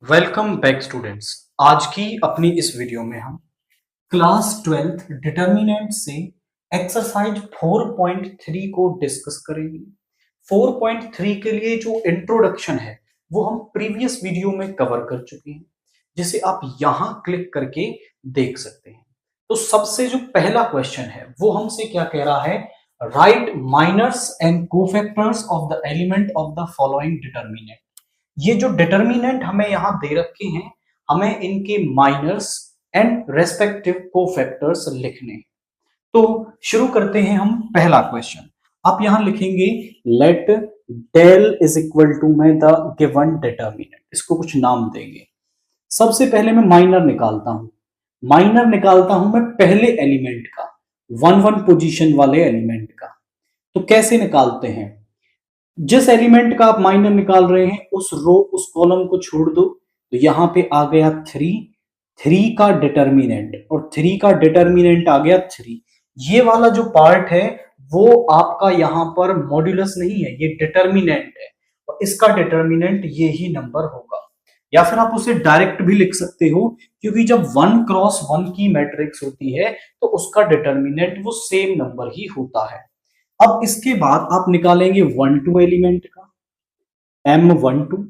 Welcome back students. आज की अपनी इस वीडियो में हम क्लास 12th डिटर्मिनेंट से एक्सरसाइज 4.3 को डिस्कस करेंगे। 4.3 के लिए जो इंट्रोडक्शन है वो हम प्रीवियस वीडियो में कवर कर चुके हैं, जिसे आप यहां क्लिक करके देख सकते हैं। तो सबसे जो पहला क्वेश्चन है वो हमसे क्या कह रहा है, write minors and cofactors of the element of the following determinant. ये जो डिटर्मिनेंट हमें यहां दे रखे हैं, हमें इनके माइनर्स एंड रेस्पेक्टिव कोफैक्टर्स लिखने हैं। तो शुरू करते हैं हम पहला क्वेश्चन। आप यहां लिखेंगे let del is equal to में द गिवन डिटर्मिनेंट, इसको कुछ नाम देंगे। सबसे पहले मैं माइनर निकालता हूं। माइनर निकालता हूं मैं पहले एलिमेंट का, 1 1 पोजीशन वाले एलिमेंट का। तो कैसे निकालते हैं, जिस एलिमेंट का आप माइनर निकाल रहे हैं उस रो उस कॉलम को छोड़ दो, तो यहां पे आ गया 3 का डिटर्मिनेंट, और 3 का डिटर्मिनेंट आ गया 3। ये वाला जो पार्ट है वो आपका यहां पर मॉड्यूलस नहीं है, ये डिटर्मिनेंट है, और इसका डिटर्मिनेंट ये ही नंबर होगा। या फिर आप उसे डायरेक्ट भी लिख सकते हो, क्योंकि जब 1 क्रॉस 1 की मैट्रिक्स होती है तो उसका डिटर्मिनेंट वो सेम नंबर ही होता है। अब इसके बाद आप निकालेंगे 1 2 एलिमेंट का, M12,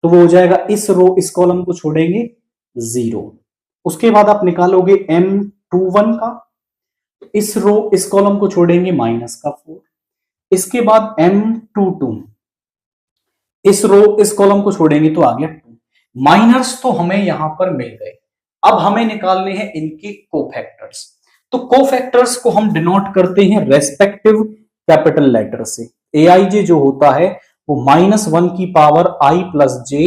तो वो हो जाएगा इस रो इस कॉलम को छोड़ेंगे 0। उसके बाद आप निकालोगे M21 का, तो इस रो इस कॉलम को छोड़ेंगे -4। इसके बाद M22, इस रो इस कॉलम को छोड़ेंगे तो आ गया 2। माइनर्स तो हमें यहां पर मिल गए। अब हमें निकालने हैं इनके कोफैक्टर्स। तो कोफैक्टर्स को हम डिनोट करते हैं रेस्पेक्टिव कैपिटल लेटर से। AIJ जो होता है वो -1 की power I plus J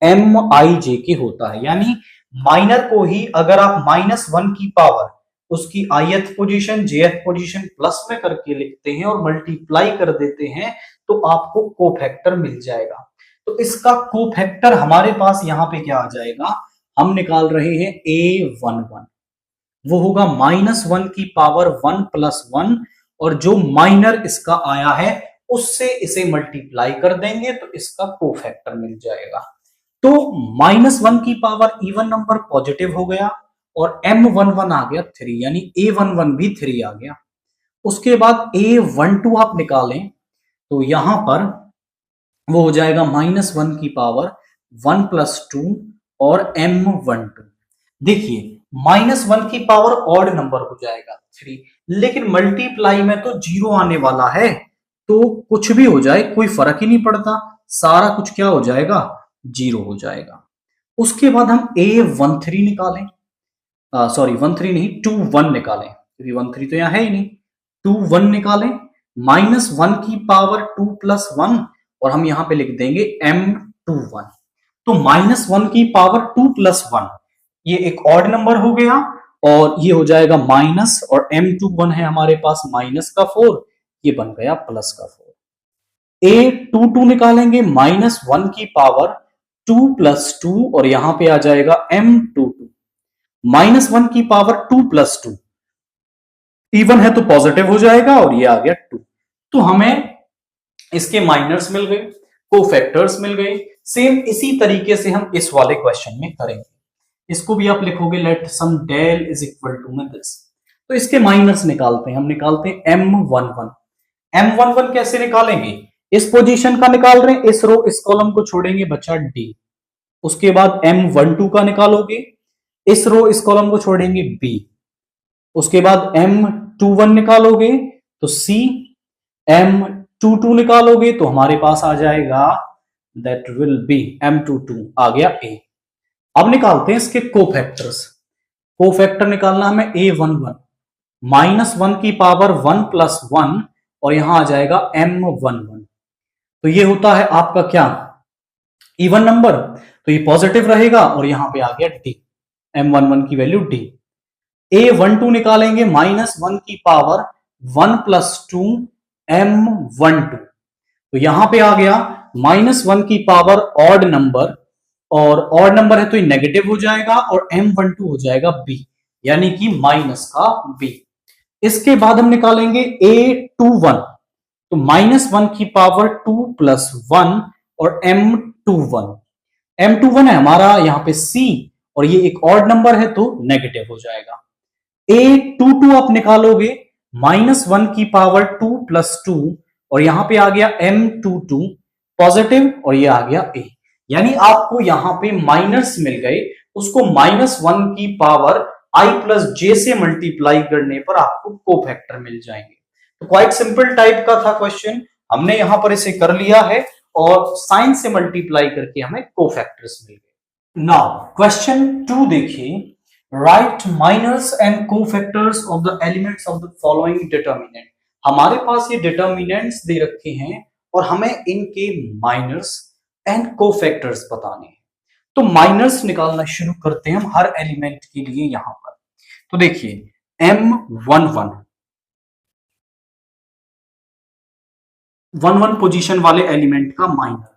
MIJ के होता है। यानी माइनर को ही अगर आप -1 की पावर उसकी ith position jth position plus में करके लिखते हैं और मल्टीप्लाई कर देते हैं तो आपको कोफैक्टर मिल जाएगा। तो इसका कोफैक्टर हमारे पास यहां पे क्या आ जाएगा, हम निकाल रहे हैं A11, वो होगा -1 की पावर 1 प्लस 1, और जो माइनर इसका आया है उससे इसे मल्टीप्लाई कर देंगे तो इसका कोफैक्टर मिल जाएगा। तो -1 की पावर इवन नंबर पॉजिटिव हो गया और M11 आ गया 3, यानी A11 भी 3 आ गया। उसके बाद A12 आप निकालें तो यहां पर वो हो जाएगा -1 की पावर 1 प्लस 2 और M12। देखिए -1 की पावर ऑड नंबर हो जाएगा 3, लेकिन मल्टीप्लाई में तो 0 आने वाला है, तो कुछ भी हो जाए कोई फर्क ही नहीं पड़ता, सारा कुछ क्या हो जाएगा, 0 हो जाएगा। उसके बाद हम A13 निकालें, सॉरी 13 नहीं 21 निकालें, क्योंकि 13 तो यहां है ही नहीं। 21 निकालें, -1 की पावर 2 प्लस 1, और हम यहां पे लिख देंगे M21। तो -1 की पावर 2 प्लस 1 ये एक ऑड नंबर हो गया, और ये हो जाएगा माइनस, और M21 है हमारे पास -4, ये बन गया +4। A22 निकालेंगे, -1 की पावर 2 प्लस 2, और यहां पे आ जाएगा M22। -1 की पावर 2 प्लस 2 इवन है तो पॉजिटिव हो जाएगा, और ये आ गया 2। तो हमें इसके माइनर्स मिल गए, कोफैक्टर्स मिल गए। सेम इसी तरीके से हम इस वाले क्वेश्चन में करेंगे। इसको भी आप लिखोगे let some del is equal to में दिस। तो इसके माइनर्स निकालते हैं, हम निकालते हैं M11। M11 कैसे निकालेंगे, इस पोजीशन का निकाल रहे हैं, इस रो इस कॉलम को छोड़ेंगे, बचा D। उसके बाद M12 का निकालोगे, इस रो इस कॉलम को छोड़ेंगे B। उसके बाद M21 निकालोगे तो C, M22 निकालोगे तो हमारे पास आ जाएगा दैट विल बी M22, आ गया A। अब निकालते हैं इसके कोफैक्टर्स। कोफैक्टर निकालना हमें A11, -1 की पावर 1 प्लस 1, और यहां आ जाएगा M11। तो ये होता है आपका क्या, इवन नंबर, तो ये पॉजिटिव रहेगा, और यहां पे आ गया D, M11 की वैल्यू D। A12 निकालेंगे, -1 की पावर 1 प्लस 2 M12, तो यहां पे आ गया -1 की पावर ऑड नंबर, और ऑड नंबर है तो ये नेगेटिव हो जाएगा, और M12 हो जाएगा B, यानी कि माइनस का B। इसके बाद हम निकालेंगे A21, तो -1 की पावर 2 प्लस 1 और M21, M21 है हमारा यहाँ पे C, और ये एक ऑड नंबर है तो नेगेटिव हो जाएगा। A22 आप निकालोगे -1 की पावर 2 + 2, और यहां पे आ गया M22 पॉजिटिव, और ये आ गया A। यानी आपको यहां पे माइनस मिल गए, उसको -1 की पावर I + J से मल्टीप्लाई करने पर आपको कोफैक्टर मिल जाएंगे। तो क्वाइट सिंपल टाइप का था क्वेश्चन, हमने यहां पर इसे कर लिया है और साइन से मल्टीप्लाई करके हमें कोफैक्टर्स मिल गए। नाउ क्वेश्चन 2 देखिए, write minors and cofactors of the elements of the following determinant. हमारे पास ये डिटर्मिनेंट्स दे रखे हैं और हमें इनके माइनर्स एंड कोफैक्टर्स बताने हैं। तो माइनर्स निकालना शुरू करते हैं हम हर एलिमेंट के लिए यहां पर। तो देखिए M11 11 पोजीशन वाले एलिमेंट का माइनर।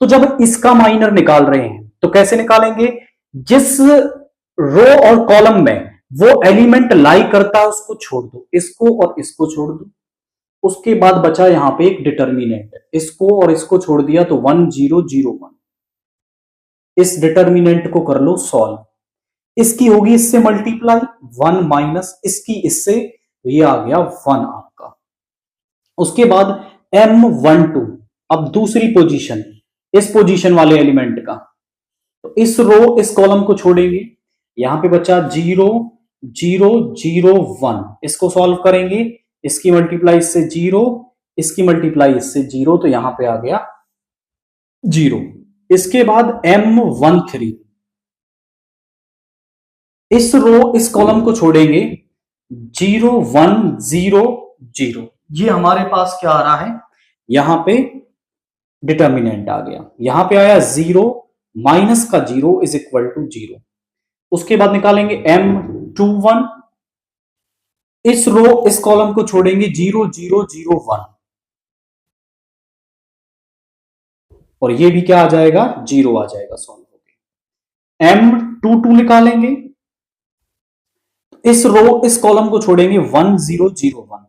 तो जब इसका माइनर निकाल रहे हैं तो कैसे निकालेंगे, जिस रो और कॉलम में वो एलिमेंट लाई करता है उसको छोड़ दो, इसको और इसको छोड़ दो। उसके बाद बचा यहां पे एक डिटर्मिनेंट, इसको और इसको छोड़ दिया तो 1 0 0 1। इस डिटर्मिनेंट को कर लो सॉल्व, इसकी होगी इससे मल्टीप्लाई 1 माइनस इसकी इससे, तो ये आ गया 1 आपका। उसके बाद M12, अब दूसरी पोजीशन, इस पोजीशन वाले एलिमेंट का, तो इस रो इस कॉलम को छोड़ेंगे, यहां पे बचा 0 0 0 1, इसको सॉल्व करेंगे, इसकी मल्टीप्लाई इससे 0, इसकी मल्टीप्लाई इससे 0, तो यहां पे आ गया 0। इसके बाद M13, इस रो इस कॉलम को छोड़ेंगे 0 1 0 0, ये हमारे पास क्या आ रहा है, यहां पे डिटर्मिनेंट आ गया, यहां पे आया 0 माइनस का 0 इज इक्वल टू 0। उसके बाद निकालेंगे M21, इस रो इस कॉलम को छोड़ेंगे 0 0 0 1, और ये भी क्या आ जाएगा, 0 आ जाएगा सॉल्व होके। M22 निकालेंगे, इस रो इस कॉलम को छोड़ेंगे 1 0 0 1,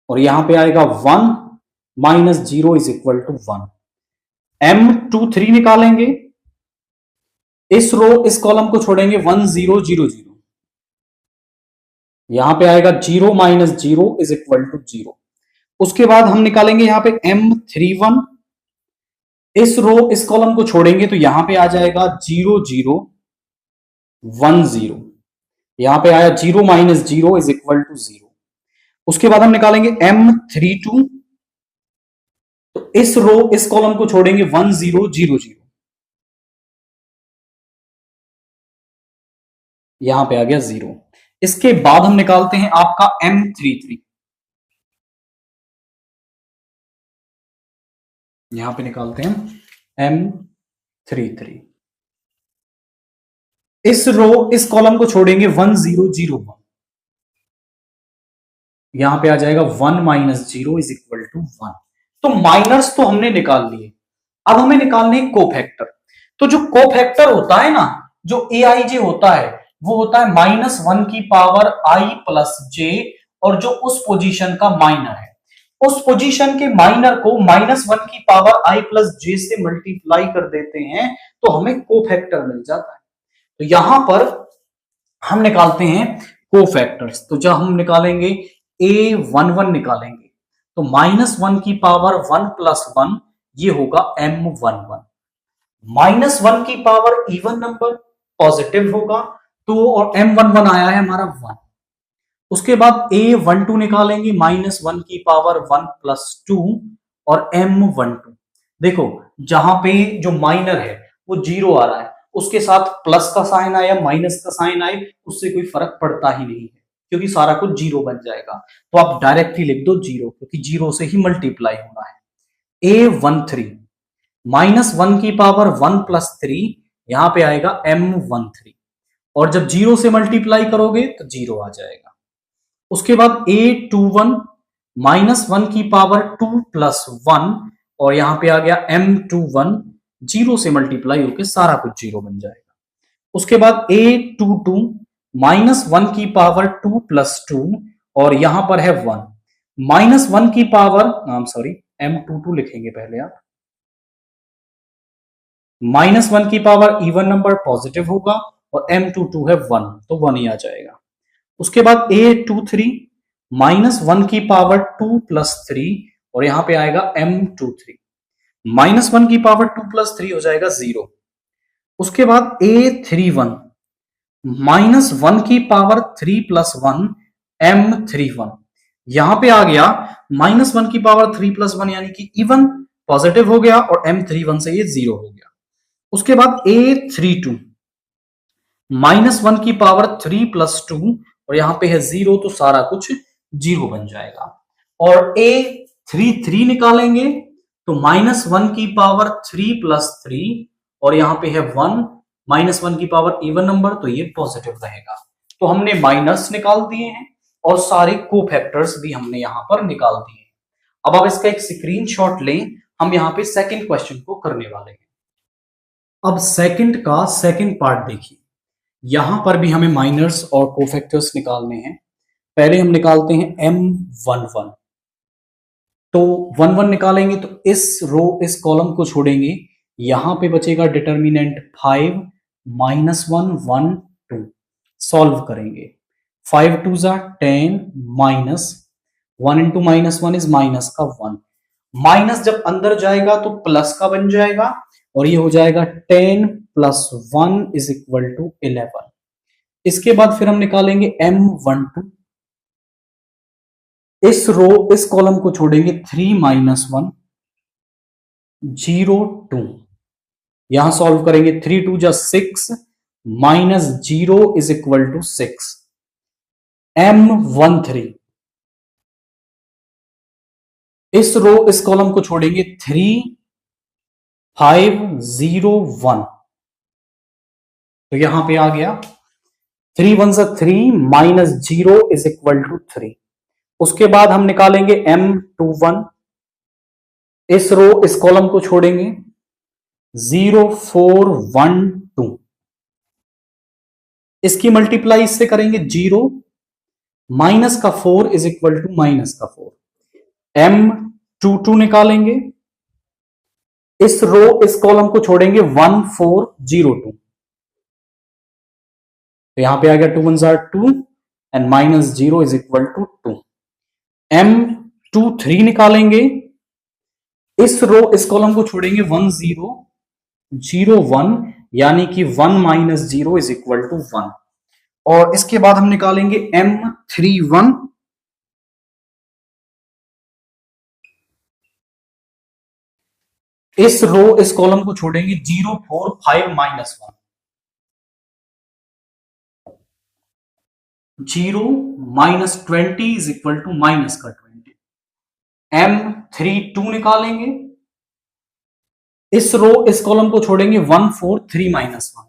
और यहां पे आएगा 1 minus 0 is equal to 1। M23 निकालेंगे, इस रो इस कॉलम को छोड़ेंगे 1 0 0 0, यहां पे आएगा 0 माइनस 0 इज इक्वल टू 0। उसके बाद हम निकालेंगे यहां पे M31, इस रो इस कॉलम को छोड़ेंगे तो यहां पे आ जाएगा 0 0 1 0, यहां पे आया 0 माइनस 0 इज इक्वल टू 0। उसके बाद हम निकालेंगे M32, तो इस रो इस कॉलम को छोड़ेंगे 1 0 0 0, यहां पे आ गया 0। इसके बाद हम निकालते हैं आपका M33, यहां पे निकालते हैं M33, इस रो इस कॉलम को छोड़ेंगे 1 0 0 1, यहां पे आ जाएगा 1 माइनस 0 इज इक्वल टू 1। तो माइनर्स तो हमने निकाल लिए, अब हमें निकालने कोफैक्टर। तो जो कोफैक्टर होता है ना, जो AIJ होता है, वो होता है -1 की पावर I + J, और जो उस पोजीशन का माइनर है, उस पोजीशन के माइनर को -1 की पावर I + J से मल्टीप्लाई कर देते हैं तो हमें कोफैक्टर मिल जाता है। तो यहां पर हम निकालते हैं कोफैक्टर्स। तो जब हम निकालेंगे A11 निकालेंगे तो -1 की पावर 1 + 1, ये होगा M11। -1 की पावर इवन नंबर पॉजिटिव होगा, तो और M11 आया है हमारा 1। उसके बाद A12 निकालेंगे, -1 की पावर 1 + 2, और M12, देखो जहां पे जो माइनर है वो 0 आ रहा है, उसके साथ प्लस का साइन आया माइनस का साइन आए, उससे कोई फर्क पड़ता ही नहीं है, क्योंकि सारा कुछ 0 बन जाएगा। तो आप डायरेक्टली लिख दो 0, क्योंकि 0 से ही मल्टीप्लाई होना है। A13, -1 की पावर 1 + 3, यहां पे आएगा M13, और जब 0 से मल्टीप्लाई करोगे तो 0 आ जाएगा। उसके बाद A21, -1 की पावर 2 + 1, और यहां पे आ गया M21, 0 से मल्टीप्लाई होकर सारा कुछ 0 बन जाएगा। उसके बाद A22, -1 की पावर 2 + 2, और यहां पर है 1, -1 की पावर, सॉरी M22 लिखेंगे पहले आप, -1 की पावर इवन नंबर पॉजिटिव होगा और m22 है 1, तो 1 ही आ जाएगा। उसके बाद a23 -1 की पावर 2 + 3 और यहां पे आएगा m23। -1 की पावर 2 + 3 हो जाएगा 0। उसके बाद a31 -1 की पावर 3 + 1 m31। यहां पे आ गया -1 की पावर 3 + 1 यानी कि इवन पॉजिटिव हो गया और m31 से ये 0 हो गया। उसके बाद a32 -1 की पावर 3 + 2 और यहां पे है 0, तो सारा कुछ 0 बन जाएगा। और a33 निकालेंगे तो -1 की पावर 3 + 3 और यहां पे है 1, -1 की पावर इवन नंबर, तो ये पॉजिटिव रहेगा। तो हमने माइनस निकाल दिए हैं और सारे कोफैक्टर्स भी हमने यहां पर निकाल दिए हैं। अब आप इसका एक स्क्रीनशॉट लें, हम यहां पे सेकंड क्वेश्चन को करने वाले हैं। अब सेकंड का सेकंड पार्ट देखिए, यहां पर भी हमें माइनर्स और कोफैक्टर्स निकालने हैं। पहले हम निकालते हैं m11। तो 11 निकालेंगे तो इस कॉलम को छोड़ेंगे, यहां पे बचेगा डिटर्मिनेंट 5 -1 1 2। सॉल्व करेंगे, 5 2 ज़ा 10 माइनस 1 इंटू -1 इज माइनस का 1। माइनस जब अंदर जाएगा तो प्लस का बन जाएगा और ये हो जाएगा 10 + 1 इज इक्वल टू 11। इसके बाद फिर हम निकालेंगे m12। इस कॉलम को छोड़ेंगे, 3 - 1 0 2। यहां सॉल्व करेंगे, 3 2 ज़ा 6 -0 इज इक्वल टू 6। m13 इस कॉलम को छोड़ेंगे, 3 5 0 1। तो यहां पे आ गया 3 1 ज़ा 3 -0 इज इक्वल टू 3। उसके बाद हम निकालेंगे m21। इस कॉलम को छोड़ेंगे, 0 4 1 2। इसकी मल्टीप्लाई इससे करेंगे, 0 माइनस का 4 इज इक्वल टू माइनस का 4। m22 निकालेंगे, इस कॉलम को छोड़ेंगे, 1 4 0 2। तो यहां पे आ गया 2 1 ज़ा 2 and -0 is equal to 2। m23 निकालेंगे, इस कॉलम को छोड़ेंगे, 1 0 0 1 यानी कि 1 - 0 इज इक्वल टू 1। और इसके बाद हम निकालेंगे m31। इस कॉलम को छोड़ेंगे, 0 4 5 -1 0 -20 इज इक्वल टू माइनस का 20। m32 निकालेंगे, इस कॉलम को छोड़ेंगे, 1 4 3 -1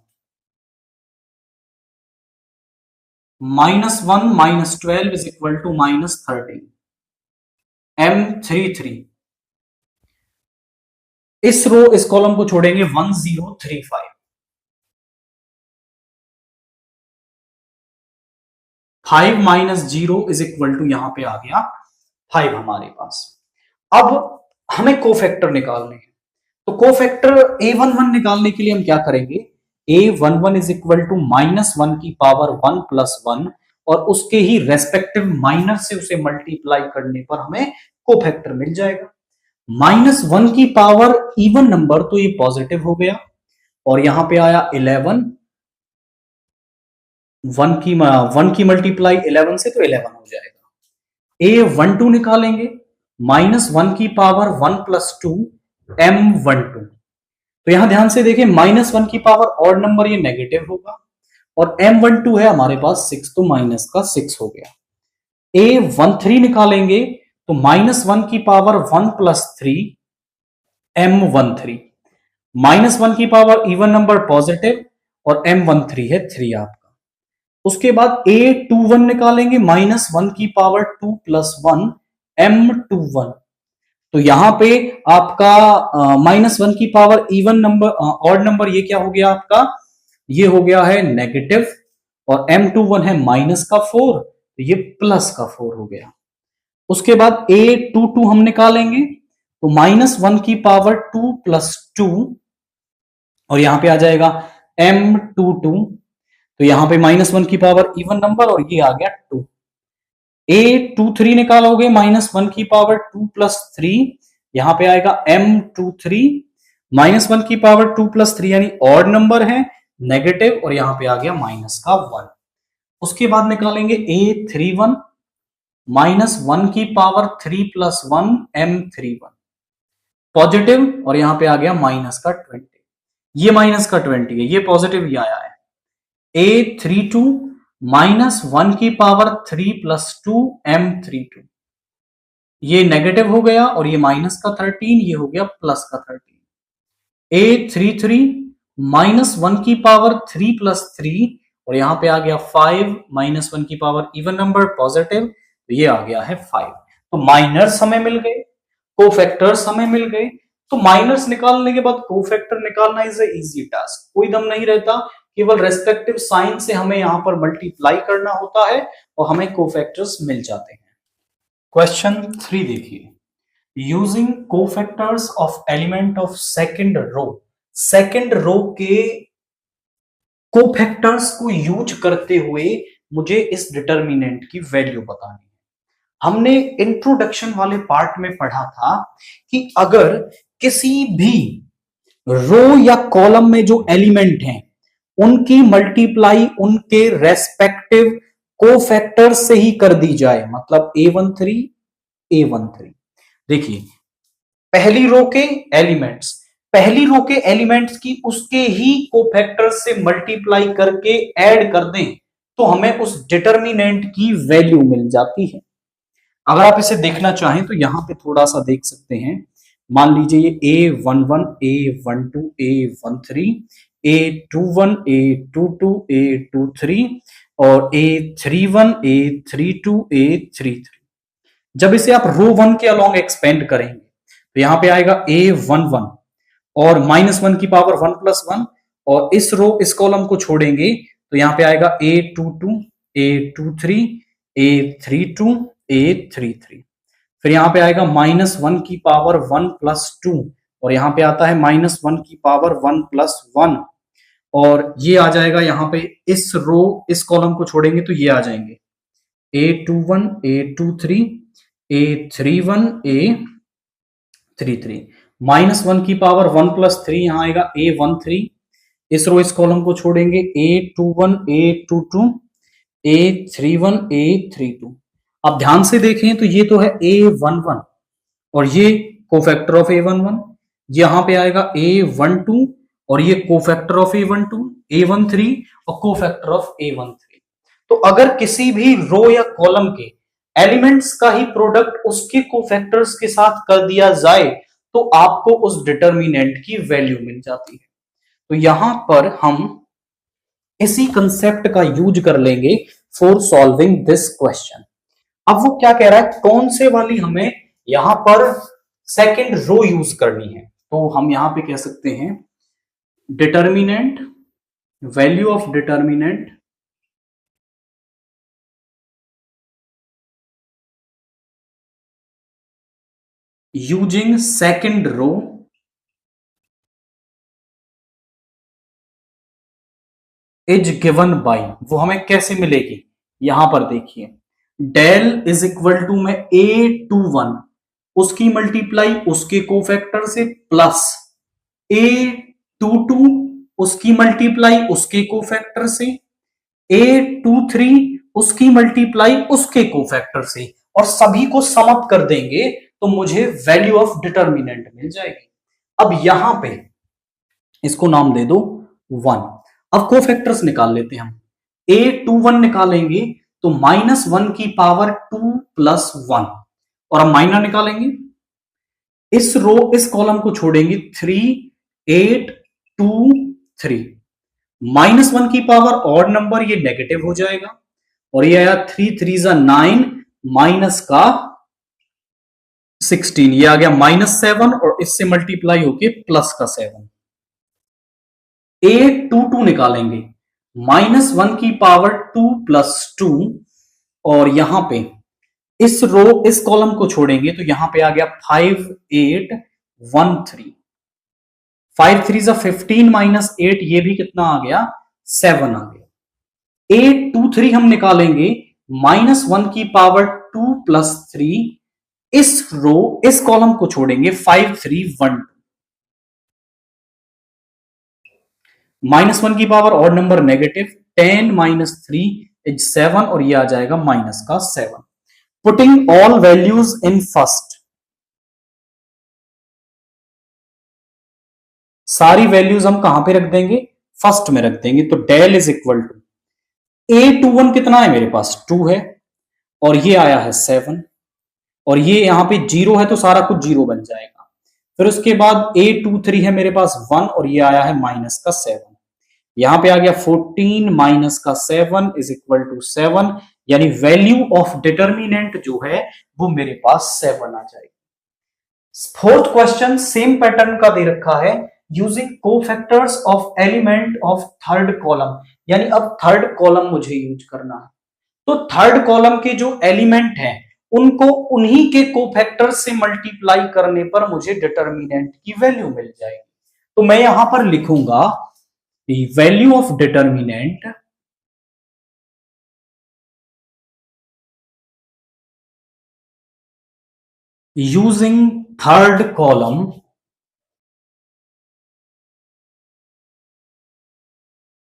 -1 -12 इज इक्वल टू -13। m33 इस कॉलम को छोड़ेंगे, 1 0 3 5 5 -0 इज इक्वल टू, यहां पे आ गया 5 हमारे पास। अब हमें कोफैक्टर निकालने हैं, तो कोफैक्टर a11 निकालने के लिए हम क्या करेंगे, a11 इज इक्वल टू -1 की पावर 1 + 1 और उसके ही रेस्पेक्टिव माइनर से उसे मल्टीप्लाई करने पर हमें कोफैक्टर मिल जाएगा। -1 की पावर इवन नंबर, तो ये पॉजिटिव हो गया और यहां पे आया 11। 1 की मल्टीप्लाई 11 से तो 11 हो जाएगा। a12 निकालेंगे, -1 की पावर 1 + 2 m12। तो यहां ध्यान से देखें, -1 की पावर ऑड नंबर, ये नेगेटिव होगा और m12 है हमारे पास 6, तो माइनस का 6 हो गया। a13 निकालेंगे तो -1 की पावर 1 + 3 m13। -1 की पावर इवन नंबर पॉजिटिव और m13 है 3 आपका। उसके बाद a21 निकालेंगे, -1 की पावर 2 + 1 m21। तो यहां पे आपका -1 की power even number odd number, ये क्या हो गया आपका, ये हो गया है नेगेटिव और m21 है -4, तो ये +4 हो गया। उसके बाद a22 हम निकालेंगे, तो -1 की पावर 2 + 2 और यहां पे आ जाएगा M22, तो यहां पे -1 की पावर इवन नंबर और ये आ गया 2। A23 निकालोगे -1 की पावर 2 प्लस 3, यहां पे आएगा M23 -1 की पावर 2 प्लस 3 यानी ऑड नंबर है, नेगेटिव, और यहां पे आ गया माइनस का 1। उसके बाद निकालेंगे A31 -1 की पावर 3 प्लस 1 M31 पॉजिटिव, और यहां पे आ गया माइनस का 20, ये माइनस का 20 है, ये पॉजिटिव ही आया है। A32 -1 की पावर 3 प्लस 2 M32, ये नेगेटिव हो गया, और ये माइनस का 13, ये हो गया प्लस का 13। A33 -1 की पावर 3 प्लस 3, और यहां पे आ गया 5 -1 की पावर इवन नंबर पॉजिटिव, तो ये आ गया है 5। तो माइनर्स हमें मिल गए, कोफैक्टर्स हमें मिल गए। तो माइनर्स निकालने के बाद कोफैक्टर निकालना इज ए इजी टास्क, कोई दम नहीं रहता, केवल रेस्पेक्टिव साइन से हमें यहां पर मल्टीप्लाई करना होता है और हमें कोफैक्टर्स मिल जाते हैं। क्वेश्चन 3 देखिए, using cofactors of element of second row के कोफैक्टर्स को यूज करते हुए मुझे इस डिटर्मिनेंट की वैल्यू बतानी है। हमने इंट्रोडक्शन वाले पार्ट में पढ़ा था कि अगर किसी भी रो या कॉलम में जो एलिमेंट हैं उनकी मल्टीप्लाई उनके रेस्पेक्टिव कोफैक्टर से ही कर दी जाए, मतलब A13 देखिए, पहली रो के एलिमेंट्स की उसके ही कोफैक्टर से मल्टीप्लाई करके ऐड कर दें तो हमें उस डिटर्मिनेंट की वैल्यू मिल जाती है। अगर आप इसे देखना चाहें तो यहां पे थोड़ा सा देख सकते हैं। मान लीजिए ये A11 A12 A13 A21 A22 A23 और A31 A32 A33। जब इसे आप रो 1 के अलोंग एक्सपेंड करेंगे तो यहां पे आएगा A11 और -1 की पावर 1 प्लस 1, और इस कॉलम को छोड़ेंगे तो यहां पे आएगा A22 A23 A32 A33। फिर यहां पे आएगा -1 की पावर 1 प्लस 2, और यहां पे आता है -1 की पावर 1 प्लस 1, और ये आ जाएगा यहां पे इस कॉलम को छोड़ेंगे तो ये आ जाएंगे A21 A23 A31 A33। -1 की पावर 1 प्लस 3 यहां आएगा A13, इस कॉलम को छोड़ेंगे A21 A22 A31 A32। अब ध्यान से देखें तो ये तो है A11 और ये कोफैक्टर ऑफ A11, यहां पे आएगा A12 और ये कोफैक्टर ऑफ A12 A13 और कोफैक्टर ऑफ A13। तो अगर किसी भी रो या कॉलम के एलिमेंट्स का ही प्रोडक्ट उसके कोफैक्टर्स के साथ कर दिया जाए तो आपको उस डिटर्मिनेंट की वैल्यू मिल जाती है। तो यहां पर हम इसी कंसेप्ट का यूज कर लेंगे फॉर सॉल्विंग दिस क्वेश्चन। अब वो क्या कह रहा है, कौन से वाली हमें यहां पर सेकंड रो यूज करनी है, तो हम यहां पे कह सकते हैं determinant, value of determinant using second row is given by, वो हमें कैसे मिलेगी, यहां पर देखिए डेल इज इक्वल टू में A21 उसकी मल्टीप्लाई उसके कोफैक्टर से प्लस A22 उसकी मल्टीप्लाई उसके कोफैक्टर से A23 उसकी मल्टीप्लाई उसके कोफैक्टर से, और सभी को सम अप कर देंगे तो मुझे वैल्यू ऑफ डिटर्मिनेंट मिल जाएगी। अब यहां पे इसको नाम दे दो 1। अब कोफैक्टर्स निकाल लेते हैं हम। A21 निकालेंगे तो -1 की पावर 2 प्लस 1, और हम माइनर निकालेंगे, इस कॉलम को छोड़ेंगे 3 8 2 3, -1 की पावर ऑड नंबर ये नेगेटिव हो जाएगा, और ये आया 3 3 9 माइनस का 16, ये आ गया -7 और इससे मल्टीप्लाई होके प्लस का 7। A22 निकालेंगे, -1 की पावर 2 प्लस 2, और यहां पे इस कॉलम को छोड़ेंगे तो यहां पे आ गया 5 8 1 3, 5 3 जा 15 माइनस 8, ये भी कितना आ गया, 7 आ गया। 8 2 3 हम निकालेंगे, -1 की पावर 2 प्लस 3, इस कॉलम को छोड़ेंगे, 5 3 1 -1 की power odd number negative, 10 minus 3 is 7, और ये आ जाएगा माइनस का 7। Putting all values in first, सारी वैल्यूज हम कहां पे रख देंगे, फर्स्ट में रख देंगे। तो del is equal to A21 कितना है मेरे पास, 2 है, और ये आया है 7, और ये यहां पे 0 है तो सारा कुछ 0 बन जाएगा। फिर उसके बाद A23 है मेरे पास 1, और ये आया है माइनस का 7। यहां पे आ गया 14 माइनस का 7 इज इक्वल टू 7, यानी वैल्यू ऑफ डिटर्मिनेंट जो है वो मेरे पास 7 आ जाएगी। फोर्थ क्वेश्चन सेम पैटर्न का दे रखा है, using cofactors of element of third column, यानी अब थर्ड कॉलम मुझे यूज करना है। तो थर्ड कॉलम के जो एलिमेंट हैं उनको उन्हीं के कोफैक्टर से मल्टीप्लाई करने पर मुझे डिटर्मिनेंट की वैल्यू मिल जाएगी। तो मैं यहां पर लिखूंगा value of determinant using third column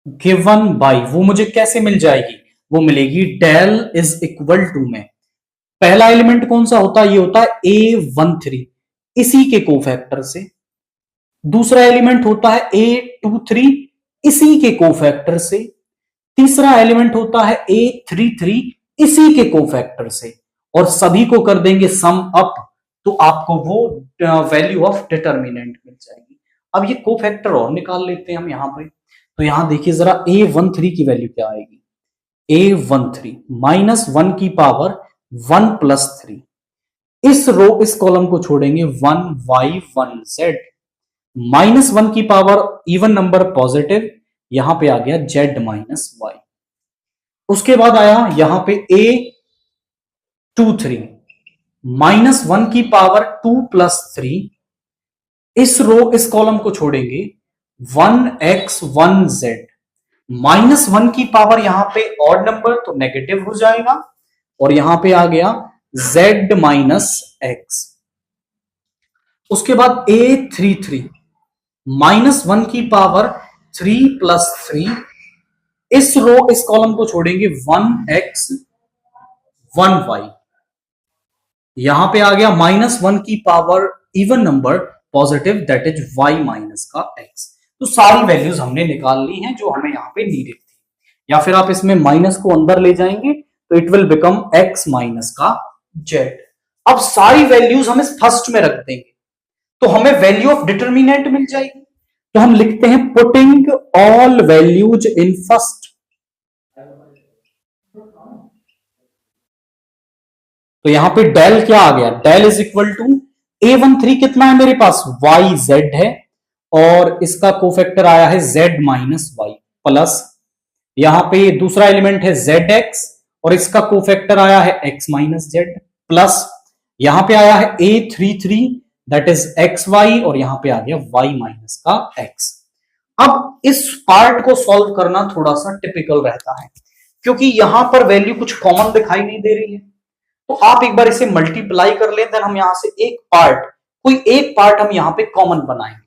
given by, वो मुझे कैसे मिल जाएगी, वो मिलेगी डेल इज इक्वल टू में, पहला एलिमेंट कौन सा होता है, ये होता है A13, इसी के कोफैक्टर से। दूसरा एलिमेंट होता है A23, इसी के कोफैक्टर से। तीसरा एलिमेंट होता है A33, इसी के कोफैक्टर से, और सभी को कर देंगे सम अप, तो आपको वो वैल्यू ऑफ डिटर्मिनेंट मिल जाएगी। अब ये कोफैक्टर और निकाल लेते हैं हम यहां पे। तो यहां देखिए जरा A13 की वैल्यू क्या आएगी, A13 -1 की पावर 1 प्लस 3, इस कॉलम को छोड़ेंगे, 1y1z, -1 की पावर इवन नंबर पॉजिटिव, यहां पे आ गया z माइनस y। उसके बाद आया यहां पे A23 -1 की पावर 2 प्लस 3, इस कॉलम को छोड़ेंगे, 1x1z, -1 की पावर यहां पे ऑड नंबर तो नेगेटिव हो जाएगा, और यहां पे आ गया z माइनस x। उसके बाद A33 -1 की पावर 3 प्लस 3, इस कॉलम को छोड़ेंगे, 1x 1y, यहां पे आ गया -1 की power even number positive, that is y minus का x। तो सारी वैल्यूज हमने निकाल ली हैं जो हमें यहां पे नीडेड थी, या फिर आप इसमें माइनस को अंदर ले जाएंगे तो it will become x minus का z। अब सारी वैल्यूज हम इस फर्स्ट में रख देंगे तो हमें वैल्यू ऑफ डिटर्मिनेंट मिल जाएगी। तो हम लिखते हैं putting all values in first, तो यहां पे डेल क्या आ गया, del is equal to A13 कितना है मेरे पास, yz है, और इसका कोफैक्टर आया है z माइनस y, प्लस यहां पे दूसरा एलिमेंट है zx, और इसका कोफैक्टर आया है x माइनस z, प्लस यहां पे आया है A33 दैट इज xy, और यहां पे आ गया y माइनस का x। अब इस पार्ट को सॉल्व करना थोड़ा सा टिपिकल रहता है, क्योंकि यहां पर वैल्यू कुछ कॉमन दिखाई नहीं दे रही है, तो आप एक बार इसे मल्टीप्लाई कर लें, देन हम यहां से कोई एक पार्ट हम यहां पे कॉमन बनाएंगे।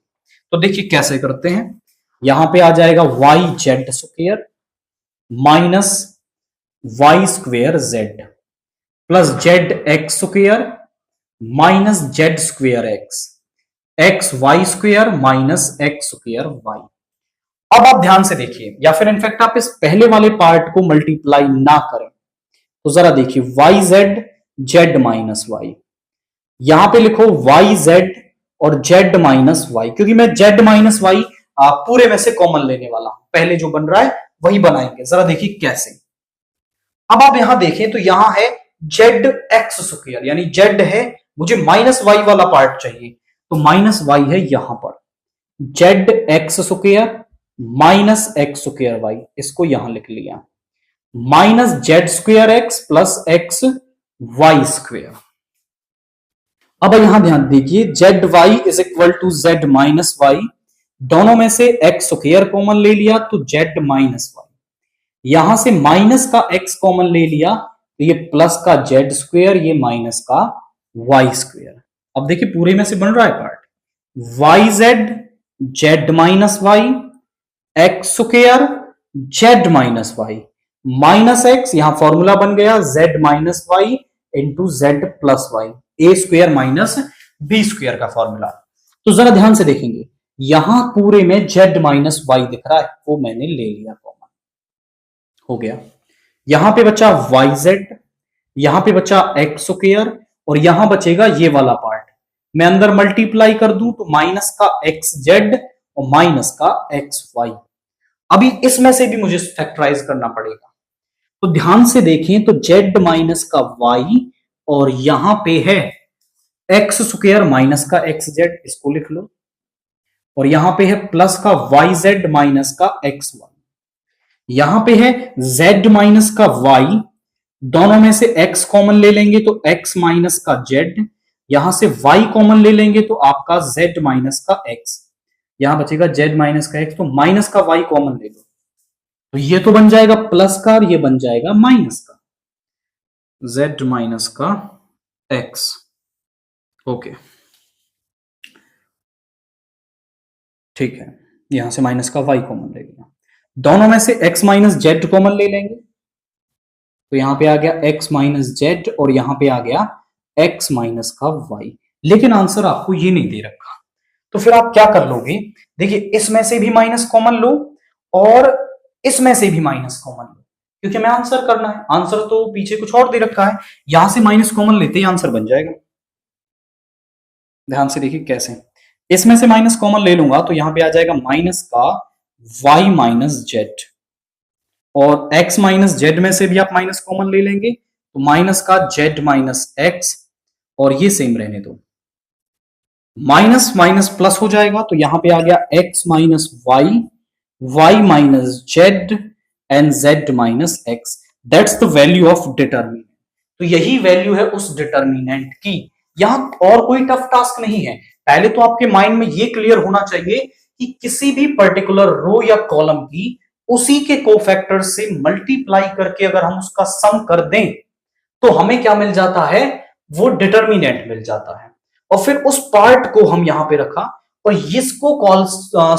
तो देखिए कैसे करते हैं, यहां पे आ जाएगा yz square minus y square z plus zx square minus z square x y square minus x square y। अब आप ध्यान से देखिए, या फिर इनफैक्ट आप इस पहले वाले पार्ट को मल्टीप्लाई ना करें, तो जरा देखिए yz z माइनस y, यहां पे लिखो yz और z माइनस y, क्योंकि मैं z माइनस y पूरे में से कॉमन लेने वाला हूं, पहले जो बन रहा है वही बनाएंगे। जरा देखिए कैसे। अब आप यहां देखें तो यहां है zx स्क्वायर, यानी z है, मुझे माइनस y वाला पार्ट चाहिए, तो माइनस y है यहां पर, zx square minus x square y, इसको यहां लिख लिया, minus z square x plus x y square. अब यहां ध्यान दीजिए, z y is equal to z minus y, दोनों में से x स्क्वायर कॉमन ले लिया तो z माइनस वाई, यहां से माइनस का x कॉमन ले लिया तो ये प्लस का z स्क्वायर, ये माइनस का y स्क्वायर। अब देखिए पूरे में से बन रहा है part yz z minus y, x square z minus y minus x, यहां फॉर्मूला बन गया z minus y into z plus y, a square minus b square का फॉर्मूला। तो जरा ध्यान से देखेंगे, यहां पूरे में z माइनस वाई दिख रहा है, वो मैंने ले लिया कॉमन, हो गया। यहां पे बचा yz, यहां पे बचा एक्स स्क्वायर, और यहां बचेगा ये वाला पार्ट। मैं अंदर मल्टीप्लाई कर दूं तो माइनस का एक्स जेड और माइनस का एक्स वाई। अभी इसमें से भी मुझे फैक्टराइज करना पड़ेगा, तो ध्यान से देखें तो z माइनस का y और यहां पे है एक्स स्क्वायर माइनस का एक्स जेड, इसको लिख लो, और यहां पे है प्लस का वाई जेड माइनस का एक्स वाई, यहां पे है z माइनस का y, दोनों में से x कॉमन ले लेंगे तो x माइनस का z, यहां से y कॉमन ले लेंगे तो आपका z माइनस का x, यहां बचेगा z माइनस का x, तो माइनस का y कॉमन ले लो तो ये तो बन जाएगा प्लस का और ये बन जाएगा माइनस का, z माइनस का x। ओके ठीक है, यहां से माइनस का y कॉमन ले लिया, दोनों में से x माइनस जेड कॉमन ले लेंगे तो यहां पे आ गया x माइनस जेड और यहां पे आ गया x माइनस का y। लेकिन आंसर आपको ये नहीं दे रखा, तो फिर आप क्या कर लोगे, देखिए इसमें से भी माइनस कॉमन लो और इसमें से भी माइनस कॉमन लो, क्योंकि हमें आंसर करना है, आंसर तो पीछे कुछ और दे रखा है, यहां से माइनस कॉमन लेते ही आंसर बन जाएगा। ध्यान से देखिए कैसे, इसमें से माइनस कॉमन ले लूंगा तो यहां पे आ जाएगा माइनस का y माइनस जेड, और x माइनस जेड में से भी आप माइनस कॉमन ले लेंगे तो माइनस का z माइनस एक्स, और ये सेम रहने दो, माइनस माइनस प्लस हो जाएगा तो यहां पे आ गया x minus y, y minus z and z minus x, that's the value of determinant. तो यही वैल्यू है उस डिटर्मिनेंट की, यहां और कोई टफ टास्क नहीं है। पहले तो आपके माइंड में ये क्लियर होना चाहिए कि किसी भी पर्टिकुलर रो या कॉलम की उसी के कोफैक्टर से मल्टीप्लाई करके अगर हम उसका सम कर दें तो हमें क्या मिल जाता है, वो डिटर्मिनेंट मिल जाता है। और फिर उस पार्ट को हम यहां पे रखा और इसको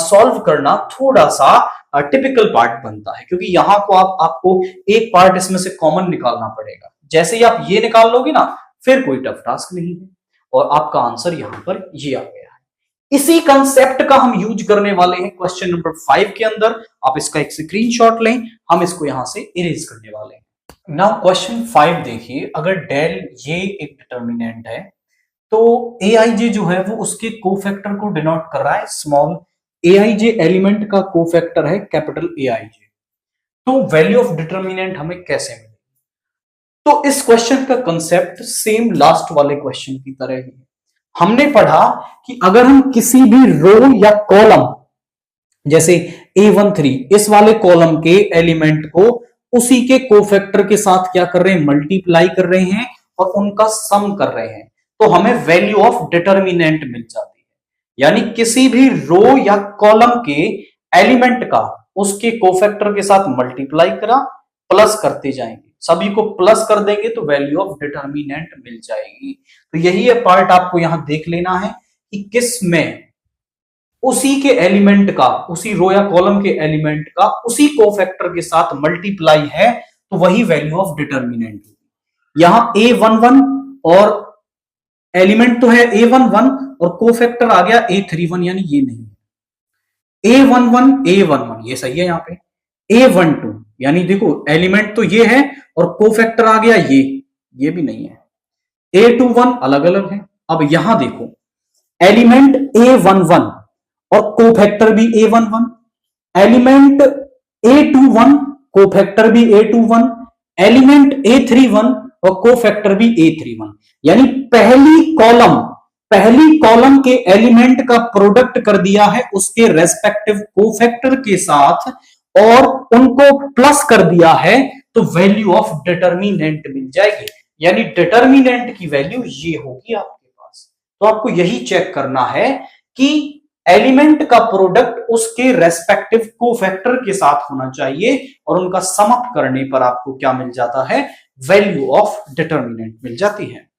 सॉल्व करना थोड़ा सा टिपिकल पार्ट बनता है, क्योंकि यहां को आपको एक पार्ट इसमें से कॉमन निकालना पड़ेगा। जैसे ही आप ये निकाल लोगे ना, फिर कोई टफ टास्क नहीं है और आपका आंसर यहां पर ये आ गया है। इसी कंसेप्ट का हम यूज करने वाले हैं क्वेश्चन नंबर 5 के अंदर। आप इसका एक स्क्रीनशॉट लें, हम इसको यहां से इरेज करने वाले हैं। नाउ क्वेश्चन 5 देखिए, अगर डेल ये एक डिटर्मिनेंट है तो aij जो है वो उसके कोफैक्टर को डिनोट कर रहा है स्मॉल aij, एलिमेंट का कोफैक्टर है कैपिटल aij। तो वैल्यू ऑफ डिटर्मिनेंट हमें कैसे मिलेगी, तो इस क्वेश्चन का कंसेप्ट सेम लास्ट वाले क्वेश्चन की तरह ही है। हमने पढ़ा कि अगर हम किसी भी रो या कॉलम, जैसे A13 इस वाले कॉलम के एलिमेंट को उसी के कोफैक्टर के साथ क्या कर रहे हैं, मल्टीप्लाई कर रहे हैं और उनका सम कर रहे हैं, तो हमें वैल्यू ऑफ डिटर्मिनेंट मिल जाती है। यानी किसी भी रो या कॉलम के एलिमेंट का उसके कोफैक्टर के साथ मल्टीप्लाई करा, प्लस करते जाएंगे, सभी को प्लस कर देंगे तो वैल्यू ऑफ डिटर्मिनेंट मिल जाएगी। तो यही है पार्ट आपको यहां देख लेना है कि किस में उसी के एलिमेंट का, उसी रो या कॉलम के एलिमेंट का उसी कोफैक्टर के साथ मल्टीप्लाई है, तो वही वैल्यू ऑफ डिटर्मिनेंट होगी। यहां A11 और एलिमेंट तो है A11 और कोफैक्टर आ गया A31, यानी ये नहीं है। A11 ये सही है, यहां पे A12 यानी देखो एलिमेंट तो ये है और कोफैक्टर आ गया ये भी नहीं है। A21 अलग अलग है। अब यहां देखो एलिमेंट A11 और कोफैक्टर भी A11, एलिमेंट A21 कोफैक्टर भी A21, एलिमेंट A31 और कोफैक्टर भी A31, यानी पहली कॉलम के एलिमेंट का प्रोडक्ट कर दिया है उसके रेस्पेक्टिव कोफैक्टर के साथ और उनको प्लस कर दिया है, तो वैल्यू ऑफ डिटर्मिनेंट मिल जाएगी। यानी डिटर्मिनेंट की वैल्यू ये होगी आपके पास। तो आपको यही चेक करना है कि एलिमेंट का प्रोडक्ट उसके रेस्पेक्टिव कोफैक्टर के साथ होना चाहिए और उनका सम अप करने पर आपको क्या मिल जाता है, वैल्यू ऑफ डिटर्मिनेंट मिल जाती है।